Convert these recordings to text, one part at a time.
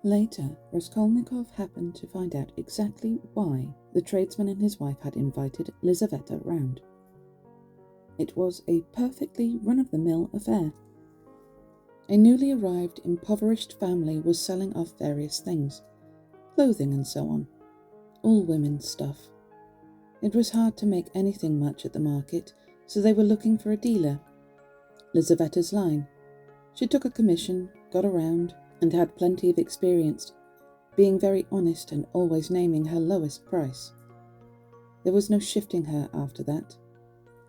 Later, Raskolnikov happened to find out exactly why the tradesman and his wife had invited Lizaveta round. It was a perfectly run-of-the-mill affair. A newly arrived, impoverished family was selling off various things, clothing and so on, all women's stuff. It was hard to make anything much at the market, so they were looking for a dealer. Lizaveta's line. She took a commission, got around, and had plenty of experience, being very honest and always naming her lowest price. There was no shifting her after that.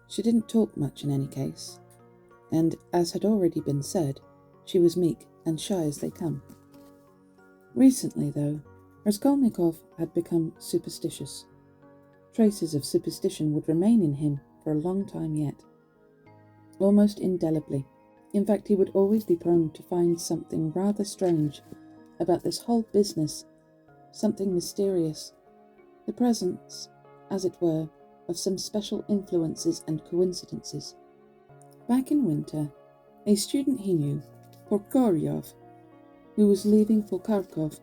She didn't talk much in any case, and, as had already been said, she was meek and shy as they come. Recently, though, Raskolnikov had become superstitious. Traces of superstition would remain in him for a long time yet, almost indelibly. In fact, he would always be prone to find something rather strange about this whole business, something mysterious, the presence, as it were, of some special influences and coincidences. Back in winter, a student he knew, Porkoryov, who was leaving for Kharkov,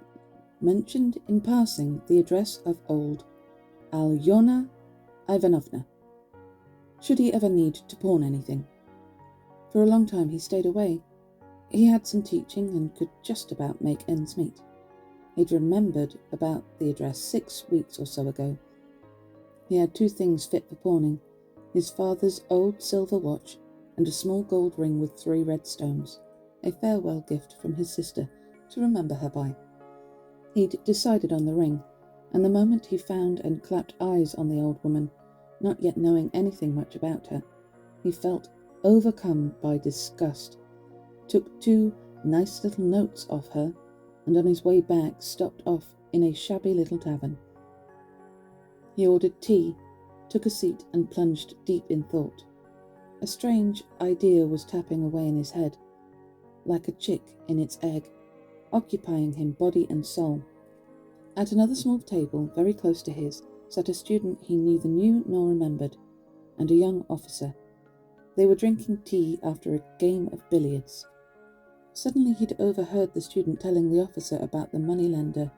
mentioned in passing the address of old Alyona Ivanovna, should he ever need to pawn anything. For a long time he stayed away. He had some teaching and could just about make ends meet. He'd remembered about the address 6 weeks or so ago. He had 2 things fit for pawning, his father's old silver watch and a small gold ring with 3 red stones, a farewell gift from his sister to remember her by. He'd decided on the ring, and the moment he found and clapped eyes on the old woman, not yet knowing anything much about her, he felt overcome by disgust, took 2 nice little notes off her, and on his way back stopped off in a shabby little tavern. He ordered tea, took a seat and plunged deep in thought. A strange idea was tapping away in his head, like a chick in its egg, occupying him body and soul. At another small table, very close to his, sat a student he neither knew nor remembered, and a young officer. They were drinking tea after a game of billiards. Suddenly he'd overheard the student telling the officer about the moneylender,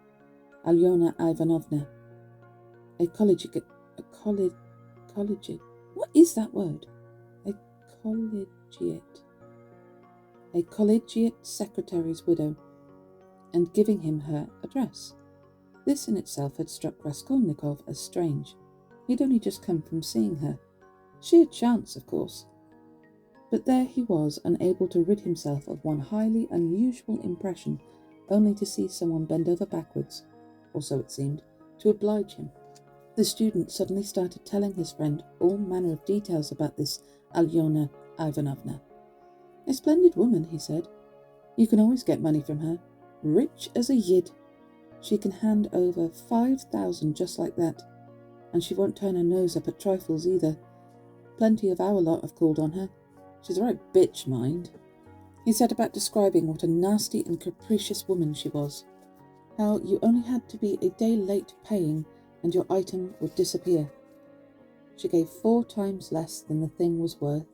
Alyona Ivanovna. What is that word? A collegiate secretary's widow, and giving him her address. This in itself had struck Raskolnikov as strange. He'd only just come from seeing her. Sheer chance, of course. But there he was, unable to rid himself of one highly unusual impression, only to see someone bend over backwards, or so it seemed, to oblige him. The student suddenly started telling his friend all manner of details about this Alyona Ivanovna. A splendid woman, he said. You can always get money from her. Rich as a yid. She can hand over 5,000 just like that, and she won't turn her nose up at trifles either. Plenty of our lot have called on her. She's a right bitch, mind. He set about describing what a nasty and capricious woman she was. How you only had to be a day late paying and your item would disappear. She gave 4 times less than the thing was worth,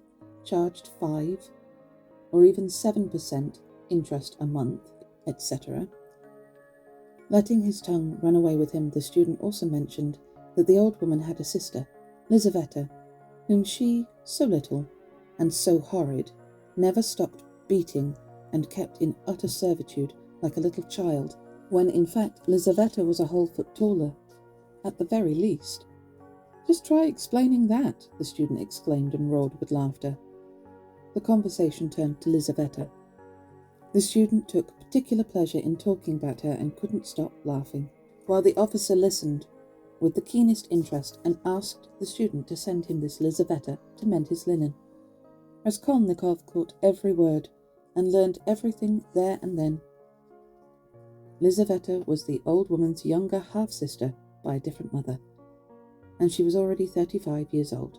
charged 5, or even 7% interest a month, etc. Letting his tongue run away with him, the student also mentioned that the old woman had a sister, Lizaveta, whom she, so little and so horrid, never stopped beating and kept in utter servitude like a little child, when in fact Lizaveta was a whole foot taller, at the very least. Just try explaining that, the student exclaimed and roared with laughter. The conversation turned to Lizaveta. The student took particular pleasure in talking about her and couldn't stop laughing, while the officer listened with the keenest interest and asked the student to send him this Lizaveta to mend his linen. Raskolnikov caught every word and learned everything there and then. Lizaveta was the old woman's younger half-sister by a different mother, and she was already 35 years old.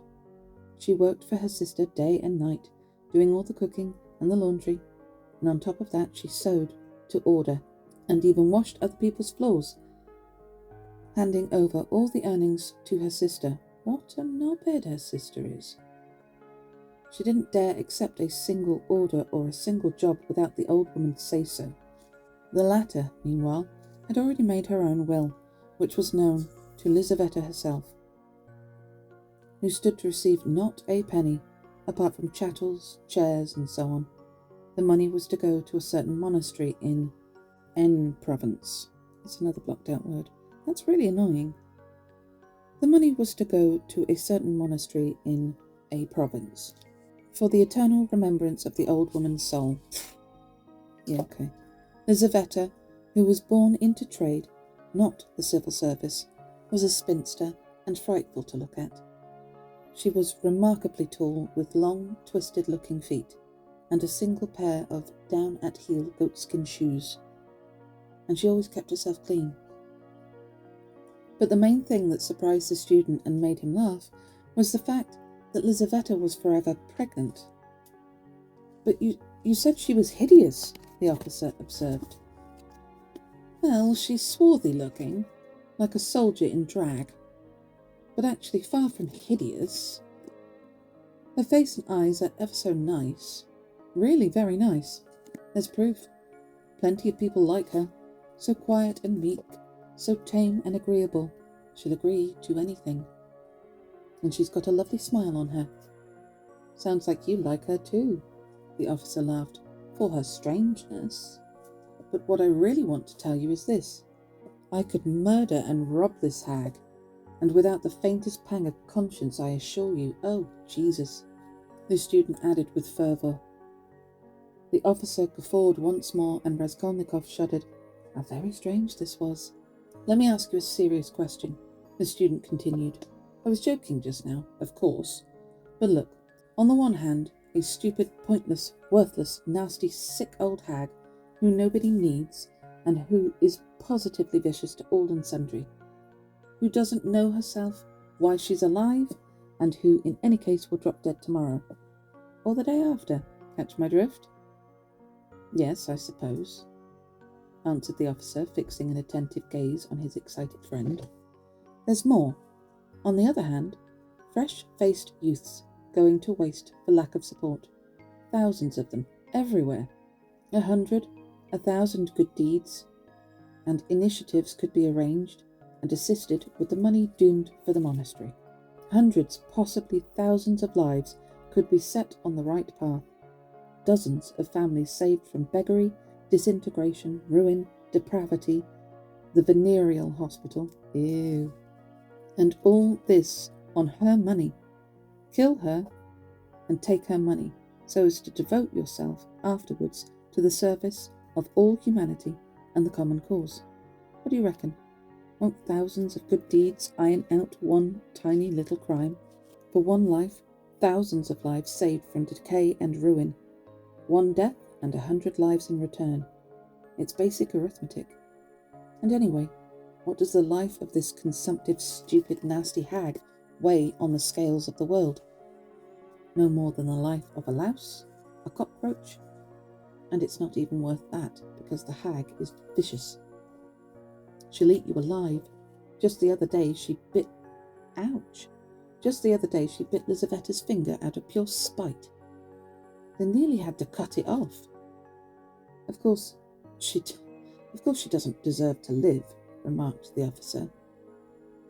She worked for her sister day and night, doing all the cooking and the laundry, and on top of that she sewed to order and even washed other people's floors, handing over all the earnings to her sister. What a knobhead her sister is. She didn't dare accept a single order or a single job without the old woman's say-so. The latter, meanwhile, had already made her own will, which was known to Lizaveta herself, who stood to receive not a penny, apart from chattels, chairs, and so on. The money was to go to a certain monastery in N province. It's another blocked out word. That's really annoying. The money was to go to a certain monastery in a province, for the eternal remembrance of the old woman's soul. Yeah, okay. Lizaveta, who was born into trade, not the civil service, was a spinster and frightful to look at. She was remarkably tall, with long, twisted-looking feet, and a single pair of down-at-heel goatskin shoes, and she always kept herself clean. But the main thing that surprised the student and made him laugh was the fact that Lizaveta was forever pregnant. "But you said she was hideous," the officer observed. "Well, she's swarthy-looking, like a soldier in drag, but actually far from hideous. Her face and eyes are ever so nice, really very nice. There's proof. Plenty of people like her, so quiet and meek, so tame and agreeable, she'll agree to anything. And she's got a lovely smile on her." "Sounds like you like her too," the officer laughed, "for her strangeness. But what I really want to tell you is this. I could murder and rob this hag, and without the faintest pang of conscience, I assure you. Oh, Jesus," the student added with fervour. The officer guffawed once more, and Raskolnikov shuddered. How very strange this was. "Let me ask you a serious question," the student continued. "I was joking just now, of course. But look, on the one hand, a stupid, pointless, worthless, nasty, sick old hag who nobody needs, and who is positively vicious to all and sundry, who doesn't know herself why she's alive, and who in any case will drop dead tomorrow, or the day after. Catch my drift?" "Yes, I suppose," answered the officer, fixing an attentive gaze on his excited friend. "There's more. On the other hand, fresh-faced youths going to waste for lack of support. Thousands of them, everywhere. 100, 1,000 good deeds and initiatives could be arranged and assisted with the money doomed for the monastery. Hundreds, possibly thousands of lives could be set on the right path. Dozens of families saved from beggary, disintegration, ruin, depravity, the venereal hospital. Ew. And all this on her money. Kill her and take her money, so as to devote yourself afterwards to the service of all humanity and the common cause. What do you reckon? Won't thousands of good deeds iron out one tiny little crime? For one life, thousands of lives saved from decay and ruin. One death and 100 lives in return. It's basic arithmetic. And anyway, what does the life of this consumptive, stupid, nasty hag weigh on the scales of the world? No more than the life of a louse, a cockroach, and it's not even worth that, because the hag is vicious. She'll eat you alive. Just the other day she bit Lizaveta's finger out of pure spite. They nearly had to cut it off. Of course she doesn't deserve to live," remarked the officer.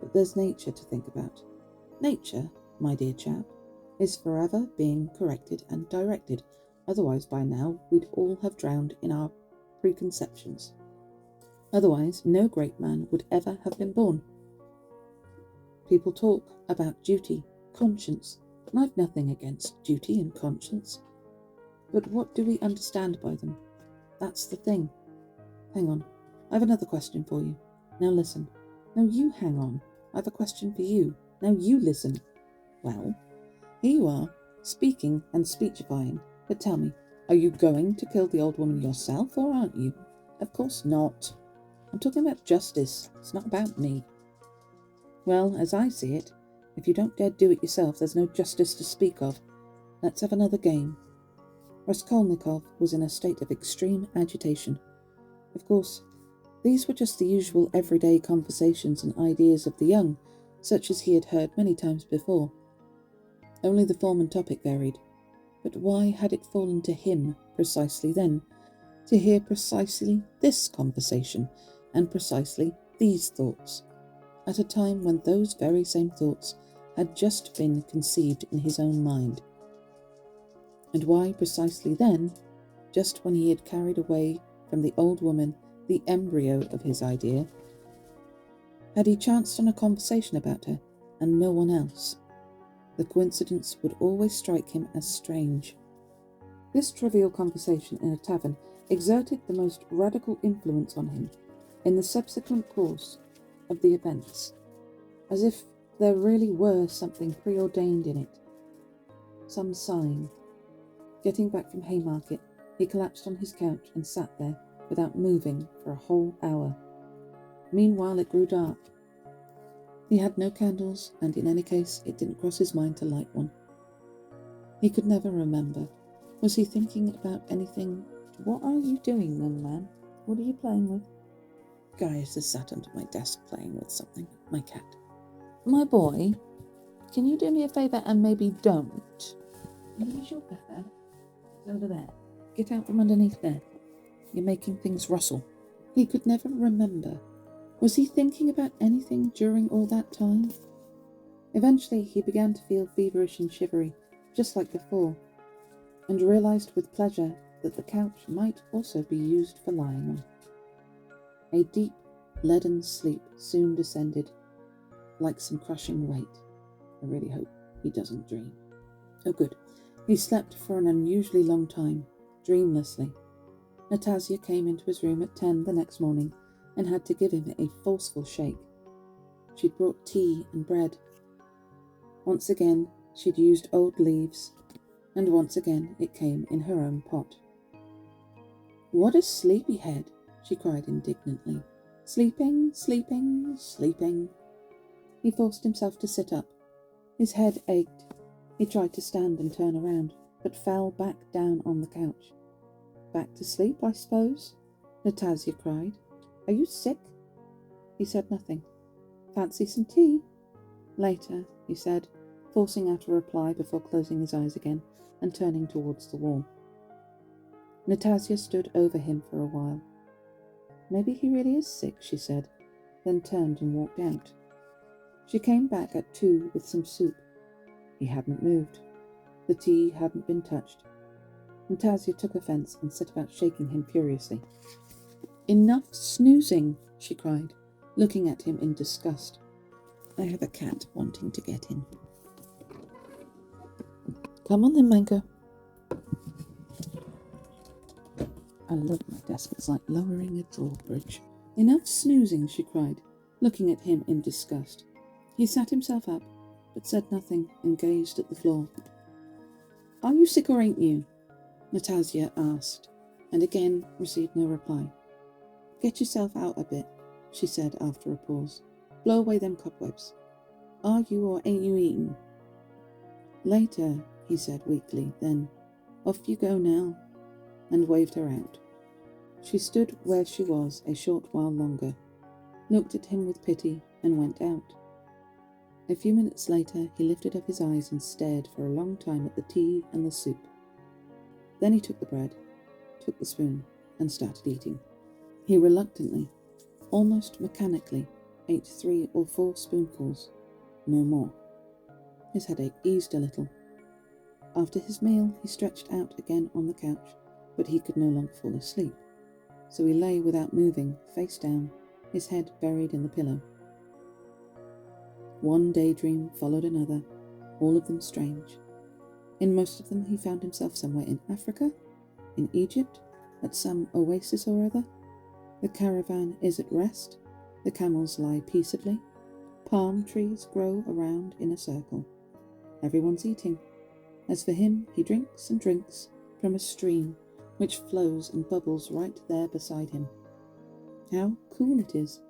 "But there's nature to think about. Nature, my dear chap, is forever being corrected and directed. Otherwise, by now, we'd all have drowned in our preconceptions. Otherwise, no great man would ever have been born. People talk about duty, conscience, and I've nothing against duty and conscience. But what do we understand by them? That's the thing. Hang on, I've another question for you. Now listen. No, you hang on. I've a question for you. Now you listen. Well, here you are, speaking and speechifying. But tell me, are you going to kill the old woman yourself, or aren't you? Of course not. I'm talking about justice. It's not about me. Well, as I see it, if you don't dare do it yourself, there's no justice to speak of. Let's have another game." Raskolnikov was in a state of extreme agitation. Of course, these were just the usual everyday conversations and ideas of the young, such as he had heard many times before. Only the form and topic varied. But why had it fallen to him precisely then to hear precisely this conversation and precisely these thoughts, at a time when those very same thoughts had just been conceived in his own mind. And why precisely then, just when he had carried away from the old woman the embryo of his idea, had he chanced on a conversation about her and no one else? The coincidence would always strike him as strange. This trivial conversation in a tavern exerted the most radical influence on him in the subsequent course of the events, as if there really were something preordained in it, some sign. Getting back from Haymarket, he collapsed on his couch and sat there without moving for a whole hour. Meanwhile it grew dark. He had no candles, and in any case it didn't cross his mind to light one. He could never remember. Was he thinking about anything? What are you doing, young man? What are you playing with? Gaius has sat under my desk playing with something. My cat. My boy, can you do me a favour and maybe don't? Where's your feather? It's over there. Get out from underneath there. You're making things rustle. He could never remember. Was he thinking about anything during all that time? Eventually he began to feel feverish and shivery, just like before, and realised with pleasure that the couch might also be used for lying on. A deep, leaden sleep soon descended, like some crushing weight. I really hope he doesn't dream. Oh good. He slept for an unusually long time, dreamlessly. Natasya came into his room at 10 the next morning and had to give him a forceful shake. She'd brought tea and bread. Once again, she'd used old leaves, and once again it came in her own pot. What a sleepyhead, she cried indignantly. Sleeping, sleeping, sleeping. He forced himself to sit up. His head ached. He tried to stand and turn around, but fell back down on the couch. Back to sleep, I suppose? Natasya cried. Are you sick? He said nothing. Fancy some tea? Later, he said, forcing out a reply before closing his eyes again and turning towards the wall. Natasya stood over him for a while. Maybe he really is sick, she said, then turned and walked out. She came back at 2 with some soup. He hadn't moved. The tea hadn't been touched. Natasya took offence and set about shaking him furiously. Enough snoozing, she cried, looking at him in disgust. I have a cat wanting to get in. Come on then, Mango. I love my desk. It's like lowering a drawbridge. Enough snoozing, she cried, looking at him in disgust. He sat himself up, but said nothing and gazed at the floor. Are you sick or ain't you? Natasya asked, and again received no reply. Get yourself out a bit, she said after a pause. Blow away them cobwebs. Are you or ain't you eating? Later, he said weakly, then, off you go now, and waved her out. She stood where she was a short while longer, looked at him with pity, and went out. A few minutes later, he lifted up his eyes and stared for a long time at the tea and the soup. Then he took the bread, took the spoon, and started eating. He reluctantly, almost mechanically, ate 3 or 4 spoonfuls, no more. His headache eased a little. After his meal, he stretched out again on the couch, but he could no longer fall asleep, so he lay without moving, face down, his head buried in the pillow. One daydream followed another, all of them strange. In most of them he found himself somewhere in Africa, in Egypt, at some oasis or other. The caravan is at rest, the camels lie peaceably, palm trees grow around in a circle. Everyone's eating. As for him, he drinks and drinks from a stream which flows and bubbles right there beside him. How cool it is,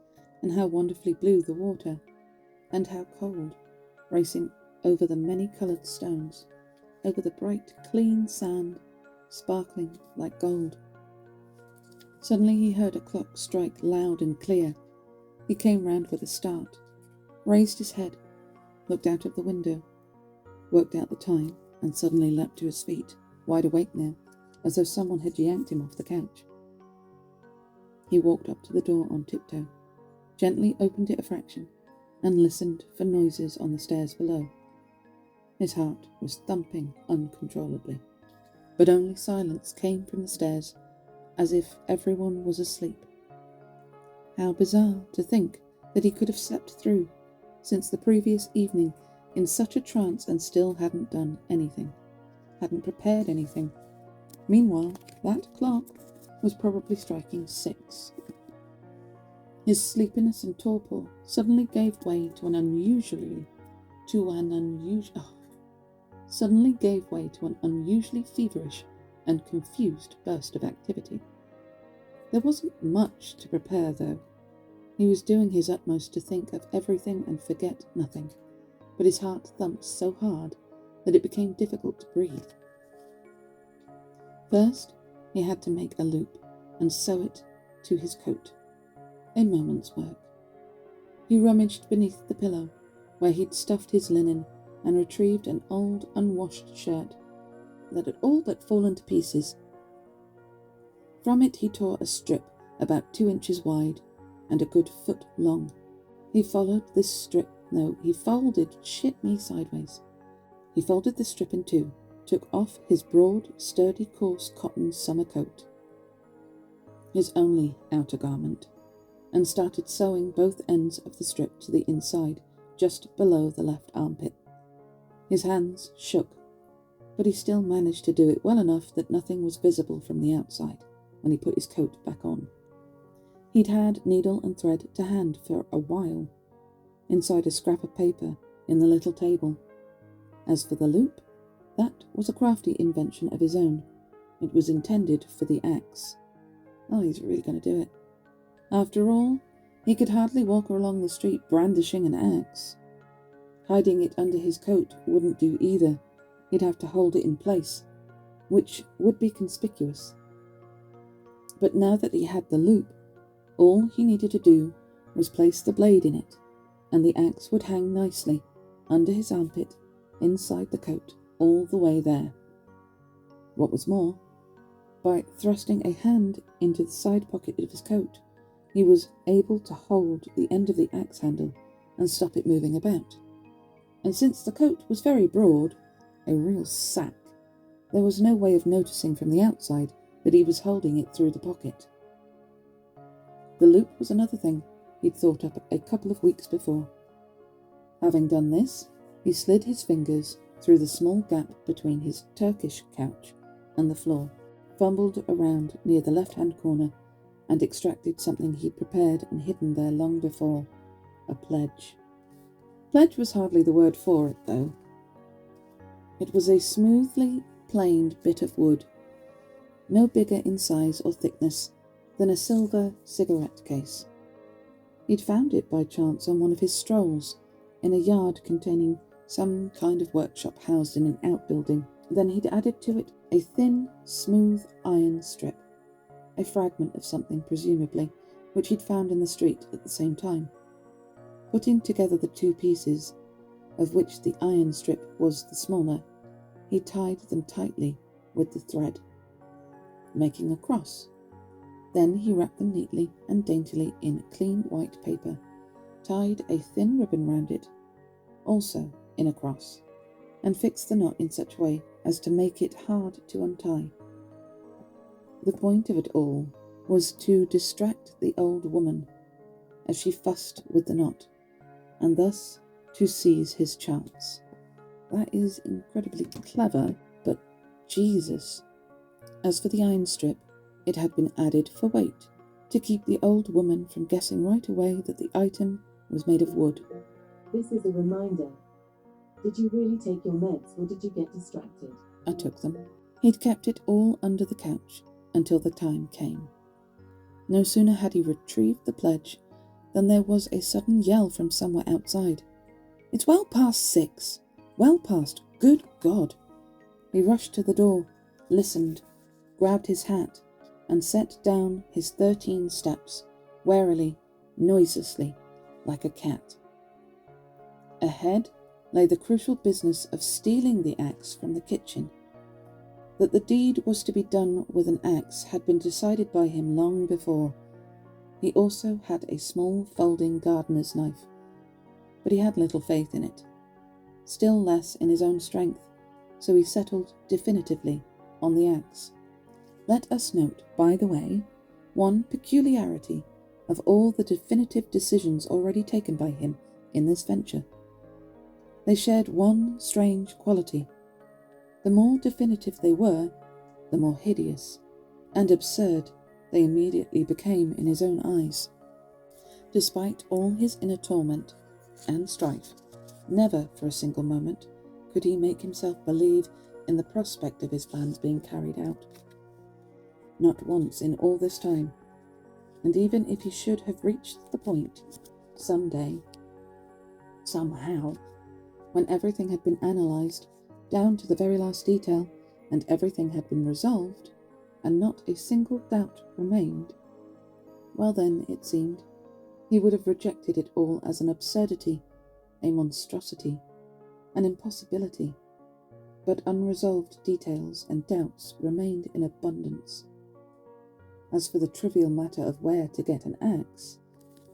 and how wonderfully blue the water, and how cold, racing over the many-coloured stones, over the bright, clean sand, sparkling like gold. Suddenly he heard a clock strike loud and clear. He came round with a start, raised his head, looked out of the window, worked out the time, and suddenly leapt to his feet, wide awake now, as though someone had yanked him off the couch. He walked up to the door on tiptoe, gently opened it a fraction, and listened for noises on the stairs below. His heart was thumping uncontrollably, but only silence came from the stairs, as if everyone was asleep. How bizarre to think that he could have slept through since the previous evening in such a trance and still hadn't done anything, hadn't prepared anything. Meanwhile, that clock was probably striking 6. His sleepiness and torpor suddenly gave way to an unusually feverish and confused burst of activity. There wasn't much to prepare, though. He was doing his utmost to think of everything and forget nothing, but his heart thumped so hard that it became difficult to breathe. First, he had to make a loop and sew it to his coat. A moment's work. He rummaged beneath the pillow, where he'd stuffed his linen, and retrieved an old, unwashed shirt that had all but fallen to pieces. From it he tore a strip about 2 inches wide and a good foot long. He folded the strip in 2, took off his broad, sturdy, coarse cotton summer coat, his only outer garment, and started sewing both ends of the strip to the inside, just below the left armpit. His hands shook, but he still managed to do it well enough that nothing was visible from the outside when he put his coat back on. He'd had needle and thread to hand for a while, inside a scrap of paper in the little table. As for the loop, that was a crafty invention of his own. It was intended for the axe. Oh, he's really going to do it. After all, he could hardly walk along the street brandishing an axe. Hiding it under his coat wouldn't do either. He'd have to hold it in place, which would be conspicuous. But now that he had the loop, all he needed to do was place the blade in it, and the axe would hang nicely under his armpit, inside the coat, all the way there. What was more, by thrusting a hand into the side pocket of his coat, he was able to hold the end of the axe handle and stop it moving about. And since the coat was very broad, a real sack, there was no way of noticing from the outside that he was holding it through the pocket. The loop was another thing he'd thought up a couple of weeks before. Having done this, he slid his fingers through the small gap between his Turkish couch and the floor, fumbled around near the left-hand corner, and extracted something he'd prepared and hidden there long before, a pledge. Pledge was hardly the word for it, though. It was a smoothly planed bit of wood, no bigger in size or thickness than a silver cigarette case. He'd found it by chance on one of his strolls, in a yard containing some kind of workshop housed in an outbuilding. Then he'd added to it a thin, smooth iron strip, a fragment of something presumably, which he'd found in the street at the same time. Putting together the 2 pieces, of which the iron strip was the smaller, he tied them tightly with the thread, making a cross. Then he wrapped them neatly and daintily in clean white paper, tied a thin ribbon round it, also in a cross, and fixed the knot in such a way as to make it hard to untie. The point of it all was to distract the old woman as she fussed with the knot, and thus to seize his chance. That is incredibly clever, but Jesus. As for the iron strip, it had been added for weight, to keep the old woman from guessing right away that the item was made of wood. This is a reminder. Did you really take your meds, or did you get distracted? I took them. He'd kept it all under the couch until the time came. No sooner had he retrieved the pledge than there was a sudden yell from somewhere outside. "It's well past 6. Well past. Good God!" He rushed to the door, listened, grabbed his hat, and set down his 13 steps, warily, noiselessly, like a cat. Ahead lay the crucial business of stealing the axe from the kitchen. That the deed was to be done with an axe had been decided by him long before, He also had a small folding gardener's knife, but he had little faith in it, still less in his own strength, so he settled definitively on the axe. Let us note, by the way, one peculiarity of all the definitive decisions already taken by him in this venture. They shared one strange quality. The more definitive they were, the more hideous and absurd they immediately became in his own eyes. Despite all his inner torment and strife, never for a single moment could he make himself believe in the prospect of his plans being carried out. Not once in all this time, and even if he should have reached the point, some day, somehow, when everything had been analysed down to the very last detail, and everything had been resolved, and not a single doubt remained, well then, it seemed, he would have rejected it all as an absurdity, a monstrosity, an impossibility. But unresolved details and doubts remained in abundance. As for the trivial matter of where to get an axe,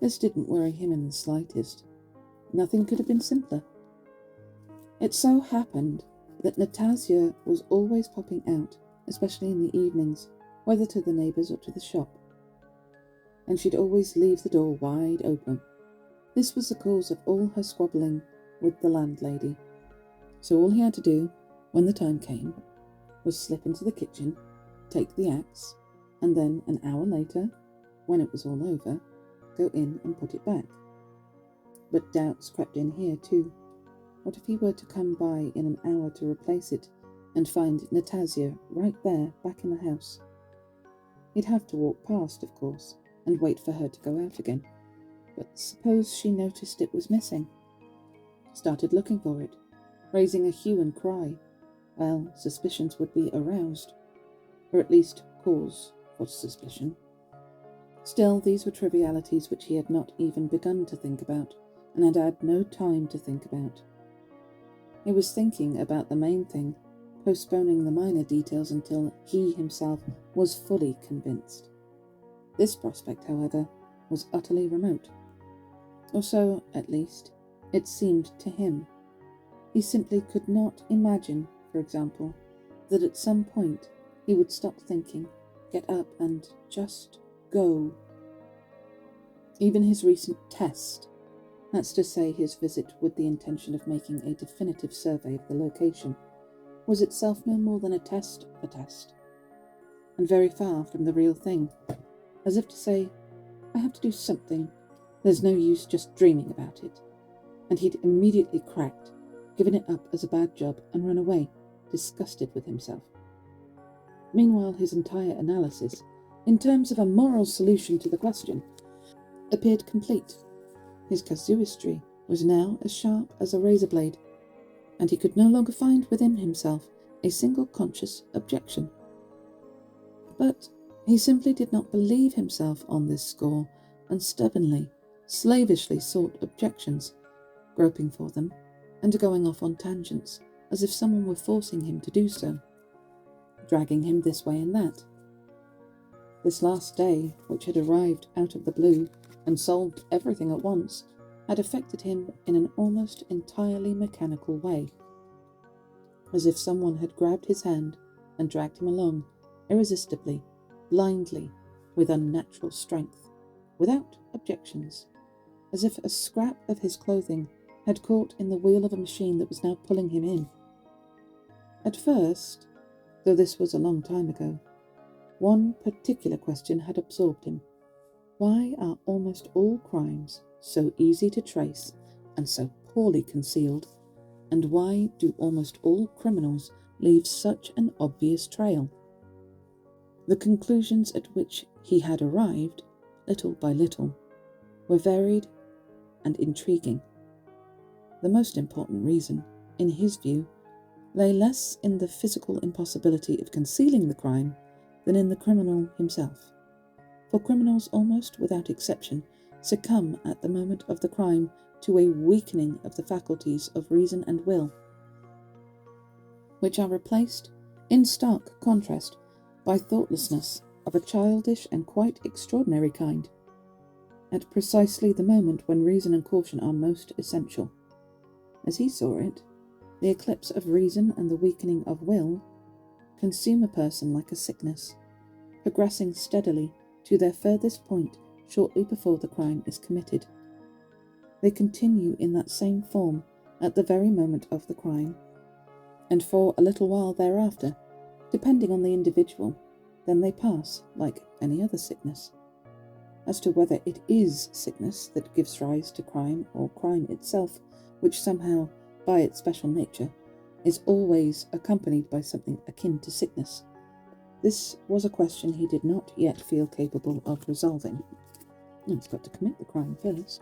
this didn't worry him in the slightest. Nothing could have been simpler. It so happened that Natasya was always popping out, especially in the evenings, whether to the neighbours or to the shop, and she'd always leave the door wide open. This was the cause of all her squabbling with the landlady. So all he had to do, when the time came, was slip into the kitchen, take the axe, and then an hour later, when it was all over, go in and put it back. But doubts crept in here too. What if he were to come by in an hour to replace it and find Natasya right there back in the house? He'd have to walk past, of course, and wait for her to go out again. But suppose she noticed it was missing, started looking for it, raising a hue and cry. Well, suspicions would be aroused, or at least cause for suspicion. Still, these were trivialities which he had not even begun to think about, and had had no time to think about. He was thinking about the main thing, postponing the minor details until he himself was fully convinced. This prospect, however, was utterly remote. Or so, at least, it seemed to him. He simply could not imagine, for example, that at some point he would stop thinking, get up and just go. Even his recent test, that's to say his visit with the intention of making a definitive survey of the location, was itself no more than a test of a test, and very far from the real thing, as if to say, I have to do something, there's no use just dreaming about it. And he'd immediately cracked, given it up as a bad job, and run away, disgusted with himself. Meanwhile, his entire analysis, in terms of a moral solution to the question, appeared complete. His casuistry was now as sharp as a razor blade, and he could no longer find within himself a single conscious objection. But he simply did not believe himself on this score, and stubbornly, slavishly sought objections, groping for them, and going off on tangents, as if someone were forcing him to do so, dragging him this way and that. This last day, which had arrived out of the blue and solved everything at once, had affected him in an almost entirely mechanical way, as if someone had grabbed his hand and dragged him along, irresistibly, blindly, with unnatural strength, without objections, as if a scrap of his clothing had caught in the wheel of a machine that was now pulling him in. At first, though this was a long time ago, one particular question had absorbed him. Why are almost all crimes so easy to trace and so poorly concealed, and why do almost all criminals leave such an obvious trail? The conclusions at which he had arrived, little by little, were varied and intriguing. The most important reason, in his view, lay less in the physical impossibility of concealing the crime than in the criminal himself. For criminals, almost without exception, succumb at the moment of the crime to a weakening of the faculties of reason and will, which are replaced, in stark contrast, by thoughtlessness of a childish and quite extraordinary kind. at precisely the moment when reason and caution are most essential. As he saw it, the eclipse of reason and the weakening of will consume a person like a sickness, progressing steadily to their furthest point shortly before the crime is committed. They continue in that same form at the very moment of the crime, and for a little while thereafter, depending on the individual, then they pass like any other sickness. As to whether it is sickness that gives rise to crime or crime itself, which somehow, by its special nature, is always accompanied by something akin to sickness, this was a question he did not yet feel capable of resolving. He's got to commit the crime first.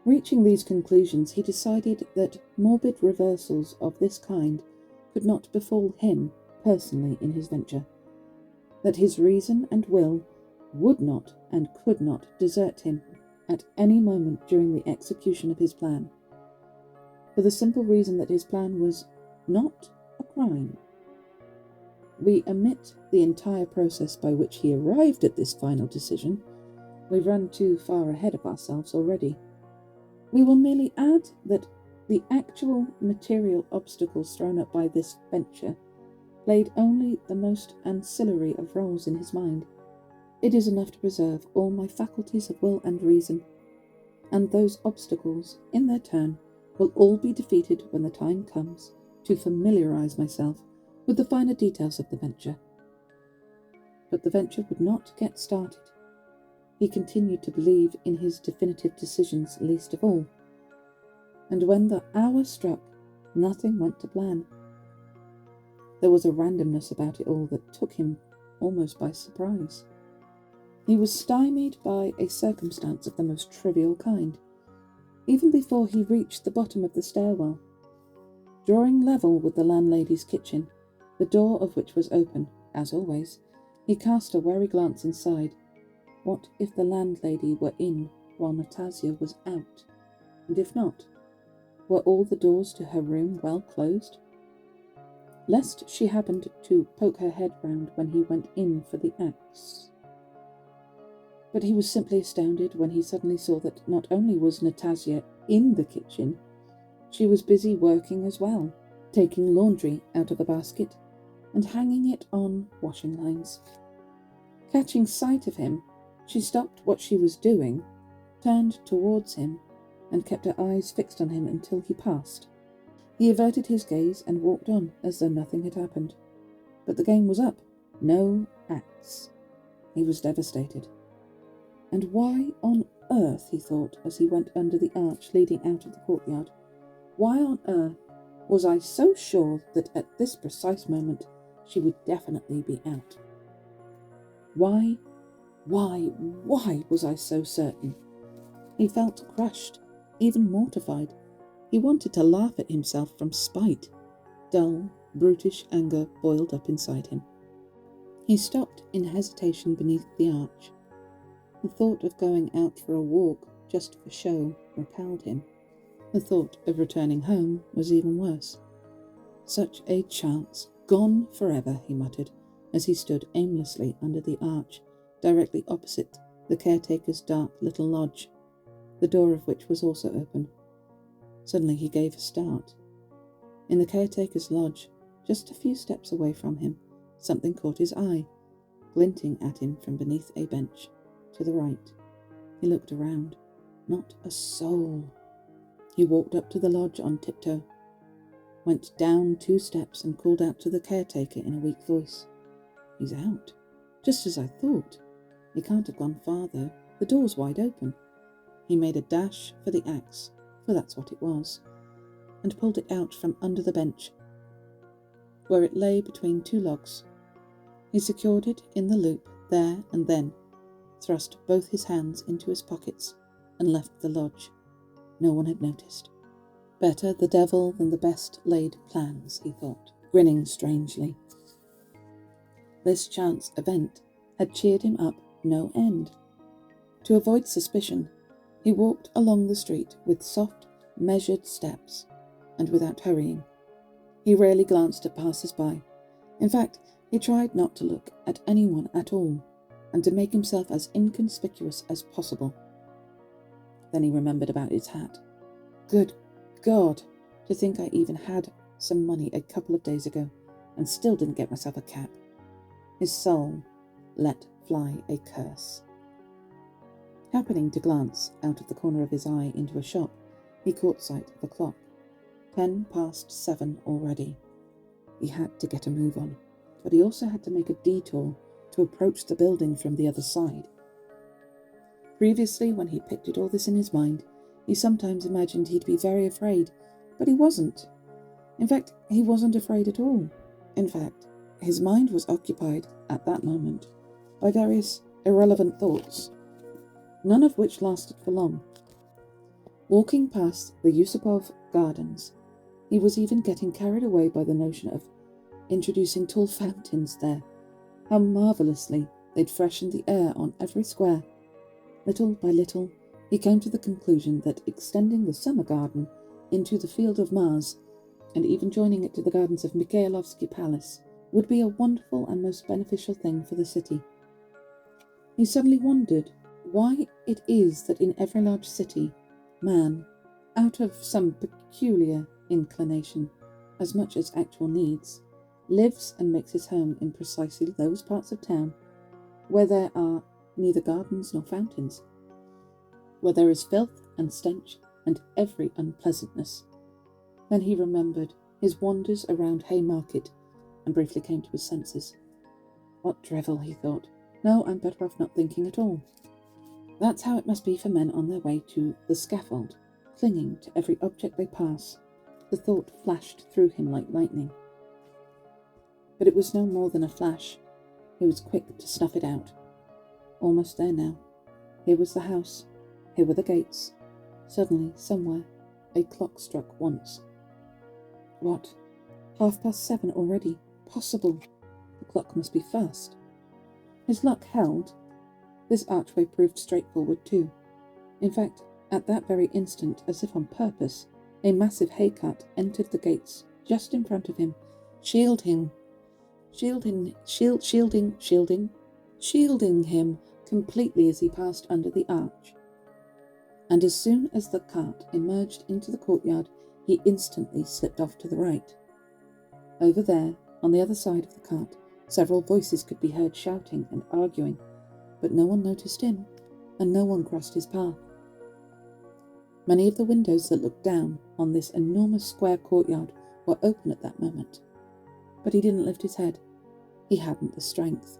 Reaching these conclusions, he decided that morbid reversals of this kind could not befall him personally in his venture, that his reason and will would not and could not desert him at any moment during the execution of his plan, for the simple reason that his plan was not a crime. We omit the entire process by which he arrived at this final decision. We've run too far ahead of ourselves already. We will merely add that the actual material obstacles thrown up by this venture played only the most ancillary of roles in his mind. It is enough to preserve all my faculties of will and reason, and those obstacles, in their turn, will all be defeated when the time comes to familiarize myself with the finer details of the venture. But the venture would not get started. He continued to believe in his definitive decisions least of all, and when the hour struck, nothing went to plan. There was a randomness about it all that took him almost by surprise. He was stymied by a circumstance of the most trivial kind, even before he reached the bottom of the stairwell. Drawing level with the landlady's kitchen, the door of which was open, as always, he cast a wary glance inside. What if the landlady were in while Nastasia was out? And if not, were all the doors to her room well closed? Lest she happened to poke her head round when he went in for the axe. But he was simply astounded when he suddenly saw that not only was Nastasia in the kitchen, she was busy working as well, taking laundry out of a basket and hanging it on washing lines. Catching sight of him, she stopped what she was doing, turned towards him, and kept her eyes fixed on him until he passed. He averted his gaze and walked on as though nothing had happened. But the game was up. No axe. He was devastated. And why on earth, he thought as he went under the arch leading out of the courtyard, why on earth was I so sure that at this precise moment she would definitely be out? Why was I so certain? He felt crushed, even mortified. He wanted to laugh at himself from spite. Dull, brutish anger boiled up inside him. He stopped in hesitation beneath the arch. The thought of going out for a walk just for show repelled him. The thought of returning home was even worse. Such a chance, gone forever, he muttered, as he stood aimlessly under the arch, directly opposite the caretaker's dark little lodge, the door of which was also open. Suddenly he gave a start. In the caretaker's lodge, just a few steps away from him, something caught his eye, glinting at him from beneath a bench to the right. He looked around. Not a soul. He walked up to the lodge on tiptoe, went down 2 steps and called out to the caretaker in a weak voice. He's out. Just as I thought. He can't have gone far, though. The door's wide open. He made a dash for the axe, for that's what it was, and pulled it out from under the bench, where it lay between 2 logs. He secured it in the loop there and then, thrust both his hands into his pockets, and left the lodge. No one had noticed. Better the devil than the best laid plans, he thought, grinning strangely. This chance event had cheered him up no end. To avoid suspicion, he walked along the street with soft, measured steps, and without hurrying. He rarely glanced at passers-by. In fact, he tried not to look at anyone at all. and to make himself as inconspicuous as possible. Then he remembered about his hat. Good God, to think I even had some money a couple of days ago and still didn't get myself a cap. His soul let fly a curse. Happening to glance out of the corner of his eye into a shop, he caught sight of a clock. 7:10 already. He had to get a move on, but he also had to make a detour to approach the building from the other side. Previously, when he pictured all this in his mind, he sometimes imagined he'd be very afraid, but he wasn't. In fact, he wasn't afraid at all. In fact, his mind was occupied, at that moment, by various irrelevant thoughts, none of which lasted for long. Walking past the Yusupov Gardens, he was even getting carried away by the notion of introducing tall fountains there. How marvellously they'd freshened the air on every square. Little by little, he came to the conclusion that extending the summer garden into the field of Mars, and even joining it to the gardens of Mikhailovsky Palace, would be a wonderful and most beneficial thing for the city. He suddenly wondered why it is that in every large city, man, out of some peculiar inclination, as much as actual needs, lives and makes his home in precisely those parts of town where there are neither gardens nor fountains, where there is filth and stench and every unpleasantness. Then he remembered his wanders around Haymarket and briefly came to his senses. What drivel, he thought. No, I'm better off not thinking at all. That's how it must be for men on their way to the scaffold, clinging to every object they pass. The thought flashed through him like lightning. But it was no more than a flash. He was quick to snuff it out. Almost there now. Here was the house. Here were the gates. Suddenly, somewhere, a clock struck once. What? 7:30 already? Possible. The clock must be fast. His luck held. This archway proved straightforward too. In fact, at that very instant, as if on purpose, a massive hay cart entered the gates just in front of him, shielding him completely as he passed under the arch. And as soon as the cart emerged into the courtyard, he instantly slipped off to the right. Over there, on the other side of the cart, several voices could be heard shouting and arguing, but no one noticed him, and no one crossed his path. Many of the windows that looked down on this enormous square courtyard were open at that moment, but he didn't lift his head. He hadn't the strength.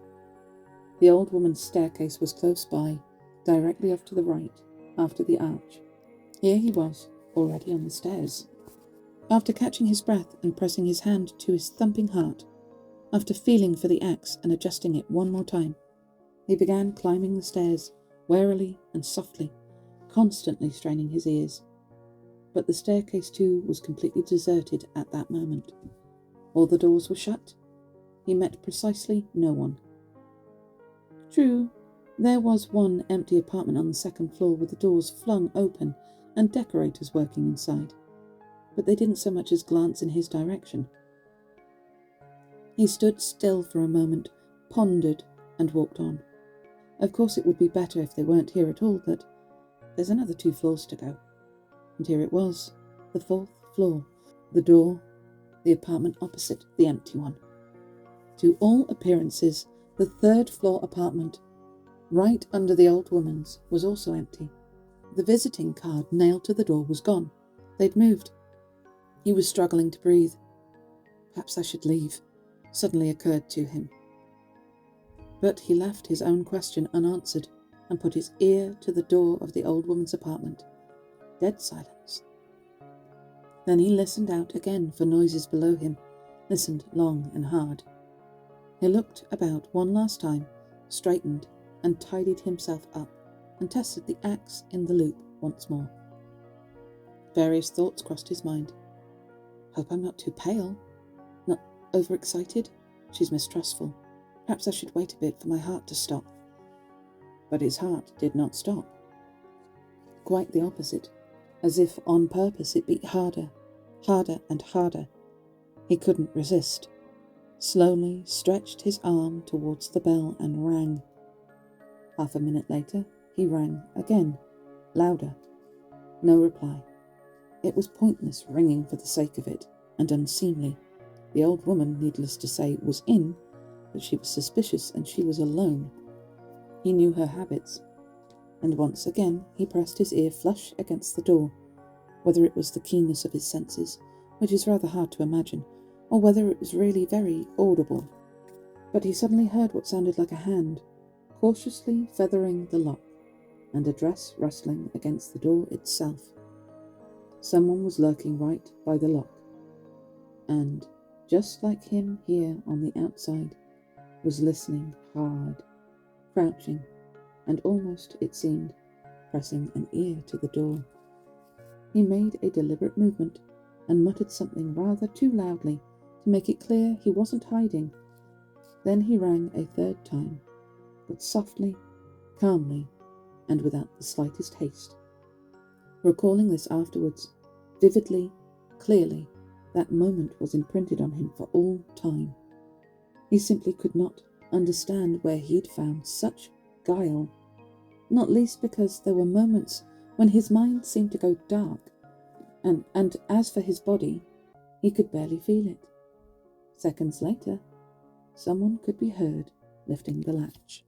The old woman's staircase was close by, directly off to the right, after the arch. Here he was, already on the stairs. After catching his breath and pressing his hand to his thumping heart, after feeling for the axe and adjusting it one more time, he began climbing the stairs, warily and softly, constantly straining his ears. But the staircase too was completely deserted at that moment. All the doors were shut. He met precisely no one. True, there was one empty apartment on the second floor with the doors flung open and decorators working inside, but they didn't so much as glance in his direction. He stood still for a moment, pondered, and walked on. Of course it would be better if they weren't here at all, but there's another 2 floors to go. And here it was, the 4th floor, the door, the apartment opposite, the empty one. To all appearances, the 3rd floor apartment, right under the old woman's, was also empty. The visiting card nailed to the door was gone. They'd moved. He was struggling to breathe. Perhaps I should leave, suddenly occurred to him. But he left his own question unanswered and put his ear to the door of the old woman's apartment. Dead silence. Then he listened out again for noises below him, listened long and hard. He looked about one last time, straightened and tidied himself up, and tested the axe in the loop once more. Various thoughts crossed his mind. Hope I'm not too pale. Not overexcited. She's mistrustful. Perhaps I should wait a bit for my heart to stop. But his heart did not stop. Quite the opposite. As if on purpose it beat harder, harder and harder. He couldn't resist. Slowly stretched his arm towards the bell and rang. Half a minute later, he rang again, louder. No reply. It was pointless ringing for the sake of it, and unseemly. The old woman, needless to say, was in, but she was suspicious and she was alone. He knew her habits, and once again he pressed his ear flush against the door. Whether it was the keenness of his senses, which is rather hard to imagine, or whether it was really very audible, but he suddenly heard what sounded like a hand, cautiously feathering the lock, and a dress rustling against the door itself. Someone was lurking right by the lock, and, just like him here on the outside, was listening hard, crouching, and almost, it seemed, pressing an ear to the door. He made a deliberate movement and muttered something rather too loudly to make it clear he wasn't hiding. Then he rang a third time, but softly, calmly, and without the slightest haste. Recalling this afterwards, vividly, clearly, that moment was imprinted on him for all time. He simply could not understand where he'd found such guile, not least because there were moments when his mind seemed to go dark, and as for his body, he could barely feel it. Seconds later, someone could be heard lifting the latch.